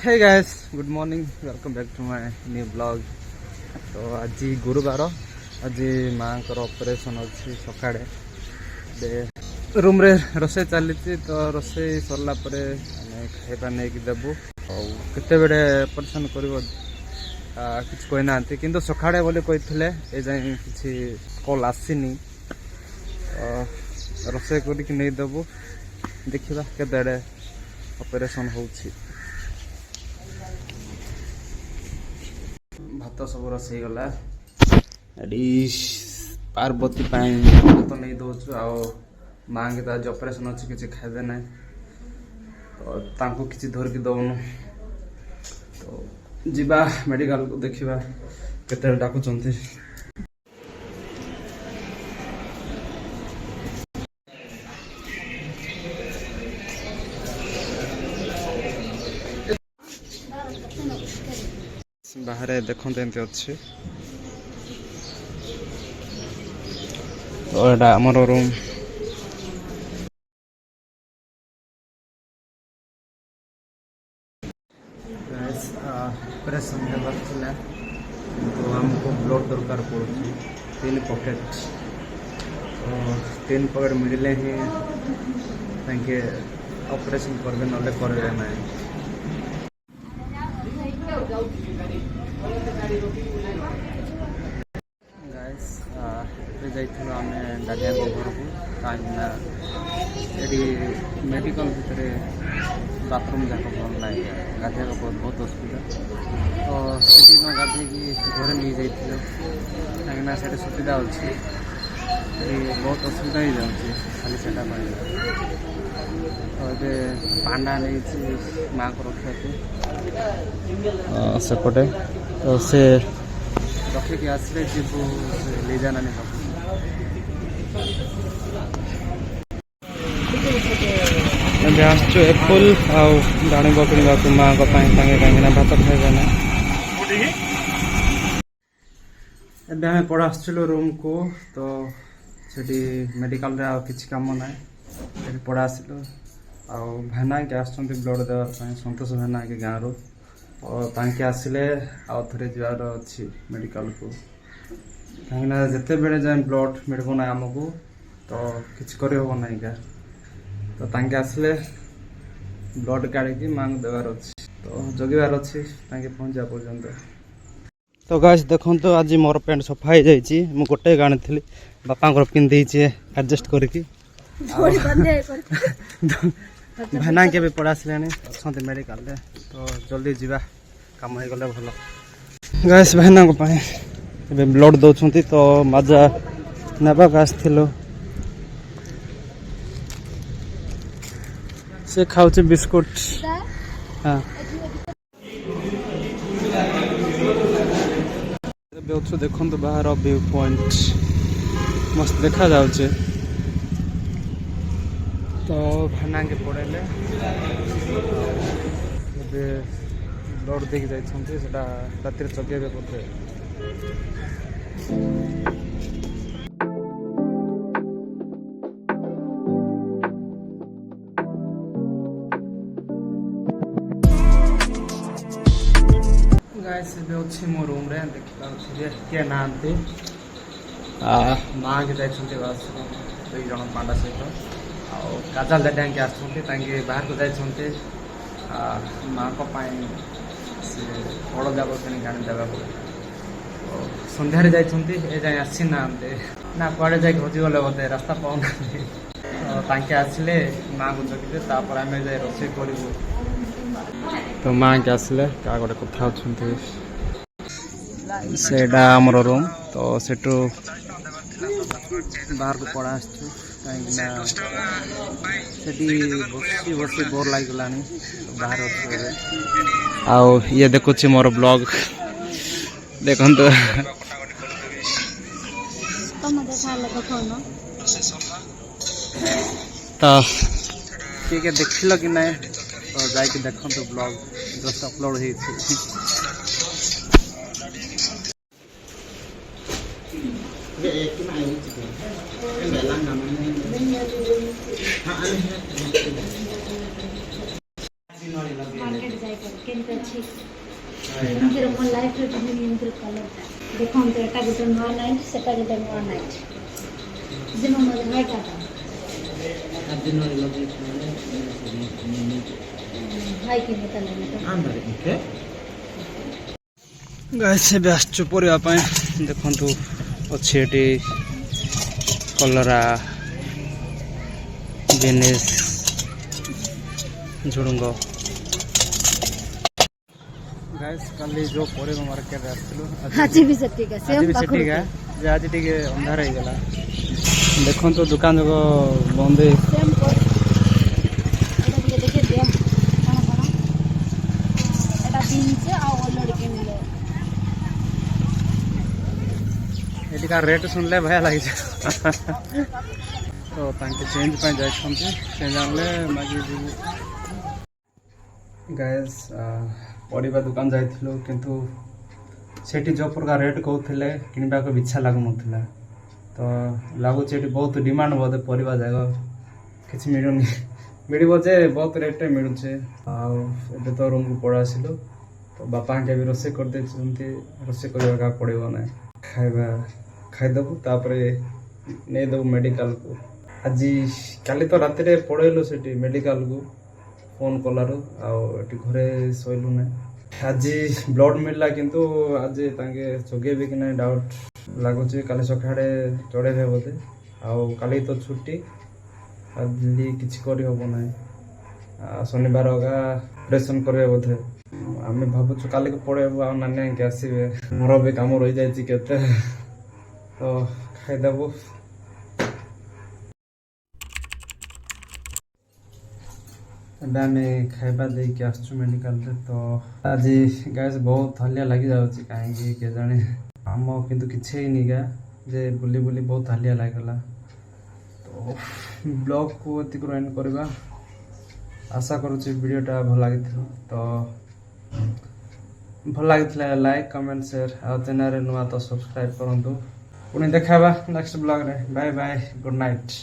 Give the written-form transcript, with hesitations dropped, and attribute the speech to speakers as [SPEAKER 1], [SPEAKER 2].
[SPEAKER 1] Hey guys, good morning. Welcome back to my new vlog. तो आज गुरुवार आज माँ ऑपरेशन अच्छी सकाळे रूम रे रोसे चली तो रोसे सरला परे खाइबा नहीं देबू केते बेडे ऑपरेशन करिवो किछ कोइ नांती किंतु सकाळे बोले कहिथिले ए जाय किछि कॉल आसीनी रोसे करी कि नहीं देबू देखिबा केते बेडे ऑपरेशन होउछि भात सब रसई गला पार्वती भात नहीं दौचु आ माँ के आज ऑपरेशन अच्छी किसी खाइबे ना तो किसी धरिकी दौनु तो जीवा मेडिकल को देखा केते डाकुचंती बाहर देखते एमती अच्छे तो यहाँ आमर रूम ऑपरेशन तो हमको ब्लड दरकार पड़ुची 3 पॉकेट तो 3 पॉकेट मिले ही ऑपरेशन करबे नले करबे ना गाइस जाइथिलो आमे डालिया घर को कहीं मेडिकल भितर बाथरूम जाक भल ना गाधे बहुत असुविधा तो सीटी न गाधे घर नहीं जाइए कहीं सुविधा अच्छी बहुत असुविधा ही जाऊँगी खाली से तो ये पांडा नहीं माँ को रखा सेपटे तो से रखिक आसले जीव ले जाना नहीं एप्पल आने किणवा माँ को कहीं भात खाइबे ना एम पड़ा आसलु रूम को तो सेठी मेडिकल रे किसी कम ना पड़ा आसलु भाना के आसुँच ब्लड देवाई सतोष भाना के गाँव रू और तांके आसिले आउ थे जार अच्छी मेडिकल को कहीं जिते बेले जाए ब्लड मिलबो ना आमको तो किसी करहब ना क्या तो तांके आसिले ब्लड काढ़ी माँ को देवार अच्छी तो जगवार अच्छी पहुँचा पर्यंत तो गाइस देखो तो आज मोर पैंट सफा हो जाइए मुझे गोटे गाणी थी बापा पिंधे एडजस्ट करके भाना के भी पड़ा आसले अच्छा मेडिकल तो जल्दी जीवा कम हो गले भल गाइस भाना को ब्लड दौरान तो मजा नाक आसलो से खाऊ बिस्कुट हाँ देखो बाहर व्यू पॉइंट मस्त देखा जाऊे तो भाना के पड़े ब्लड देख जाती रातिर जगेबे बोधे गाइस अच्छी मो रूम रे देखा किए ना माँ के जाइए बस 2 जन पांडा सहित काजल दादा के आसुँच बाहर को जाइए माँ को फल जाक कि आनी देवा सन्धार जाइए जाए आसी ना कड़े जा हजिगले बोधे रास्ता पाऊना तो आसिले माँ को जगिले आम जाए रोसे करूँ तो माँ के आसिले क्या गोटे कथा से आमर रूम तो सेठू बाहर को पड़ा आसचु कहीं बसी बसी बोर लगला बाहर आओ ये देखुची मोर ब्लॉग देखो तो ठीक है देखिल कि ना तो जाकि देखो ब्लॉग जस्ट अपलोड हो
[SPEAKER 2] କେମିତି ଅଛି ଏମିତିର ମୋ ଲାଇଫ୍ରେ ବି ଏମିତିର କଲର୍ଟା ଦେଖନ୍ତୁ ଏଟା ଗୋଟେ ନୂଆ ନାଇଟ୍ ସେଟା ଗୋଟେ ନୂଆ ନାଇଟ୍ ଯେ ମୋ ଭାଇଟା ଭାଇ କିଣି ତାହେଲେ
[SPEAKER 1] ଗାଇସ୍ ଏବେ ଆସୁଛୁ ପରିବା ପାଇଁ ଦେଖନ୍ତୁ ଅଛି ଏଠି କଲରା ବିନ୍ସ ଝୁଡ଼ଙ୍ଗ ଗାଇସ୍ କାଲି ଯେଉଁ ପରିବା ମାର୍କେଟରେ ଆସିଥିଲୁ
[SPEAKER 2] ଆଜି ବି ସେଠିକା
[SPEAKER 1] ଆଜି ବି ସେଠିକା ଯେ ଆଜି ଟିକେ ଅନ୍ଧାର ହେଇଗଲା ଦେଖନ୍ତୁ ଦୋକାନ ଯାକ ବନ୍ଦ ଏଠିକା ରେଟ୍ ଶୁଣିଲେ ଭୟ ଲାଗିଛି ତ ତାଙ୍କେ ଚେଞ୍ଜ ପାଇଁ ଯାଇଛନ୍ତି ଚେଞ୍ଜ ଆଣିଲେ ମାଗି ଯିବୁ ଗାଇସ୍ ପରିବା ଦୋକାନ ଯାଇଥିଲୁ କିନ୍ତୁ ସେଠି ଯେଉଁ ପ୍ରକାର ରେଟ୍ କହୁଥିଲେ କିଣିବାକୁ ଇଚ୍ଛା ଲାଗୁନଥିଲା ତ ଲାଗୁଛି ଏଠି ବହୁତ ଡିମାଣ୍ଡ ବୋଧେ ପରିବା ଯାକ କିଛି ମିଳୁନି ମିଳିବ ଯେ ବହୁତ ରେଟ୍ରେ ମିଳୁଛି ଆଉ ଏବେ ତ ରୁମ୍କୁ ପଳେଇ ଆସିଲୁ ତ ବାପାଙ୍କ ବି ରୋଷେଇ କରିଦେଇଛନ୍ତି ରୋଷେଇ କରିବାକୁ ଆଉ ପଡ଼ିବ ନାହିଁ ଖାଇଦେବୁ ତାପରେ ନେଇଦେବୁ ମେଡ଼ିକାଲକୁ ଆଜି କାଲି ତ ରାତିରେ ପଳେଇଲୁ ସେଠି ମେଡ଼ିକାଲକୁ ଫୋନ୍ କଲାରୁ ଆଉ ଏଠି ଘରେ ଶୋଇଲୁ ନାହିଁ ଆଜି ବ୍ଲଡ୍ ମିଳିଲା କିନ୍ତୁ ଆଜି ତାଙ୍କେ ଜଗେଇବେ କି ନାହିଁ ଡାଉଟ୍ ଲାଗୁଛି କାଲି ସକାଳେ ଚଢ଼େଇବେ ବୋଧେ ଆଉ କାଲି ତ ଛୁଟି ଆଜି କିଛି କରିହେବ ନାହିଁ ଶନିବାର ଅଗା ଅପରେସନ୍ କରିବେ ବୋଧେ ଆମେ ଭାବୁଛୁ କାଲିକୁ ପଳେଇବୁ ଆଉ ନାନୀ ଆଙ୍କେ ଆସିବେ ମୋର ବି କାମ ରହିଯାଇଛି କେତେ ତ ଖାଇଦେବୁ ଏବେ ଆମେ ଖାଇବା ଦେଇକି ଆସୁଛୁ ମେଡ଼ିକାଲରେ ତ ଆଜି ଗ୍ୟାସ୍ ବହୁତ ହାଲିଆ ଲାଗିଯାଉଛି କାହିଁକି କେଜାଣି ଆମ କିନ୍ତୁ କିଛି ହେଇନି ଗା ଯେ ବୁଲି ବୁଲି ବହୁତ ହାଲିଆ ଲାଗିଗଲା ତ ବ୍ଲଗ୍କୁ ଏତିକିରୁ ଏଣ୍ଡ କରିବା ଆଶା କରୁଛି ଭିଡ଼ିଓଟା ଭଲ ଲାଗିଥିବ ତ ଭଲ ଲାଗିଥିଲା ଲାଇକ୍ କମେଣ୍ଟ ସେୟାର ଆଉ ଚ୍ୟାନେଲରେ ନୂଆ ତ ସବସ୍କ୍ରାଇବ୍ କରନ୍ତୁ ପୁଣି ଦେଖାଇବା ନେକ୍ସଟ ବ୍ଲଗ୍ରେ ବାଏ ବାଏ ଗୁଡ୍ ନାଇଟ୍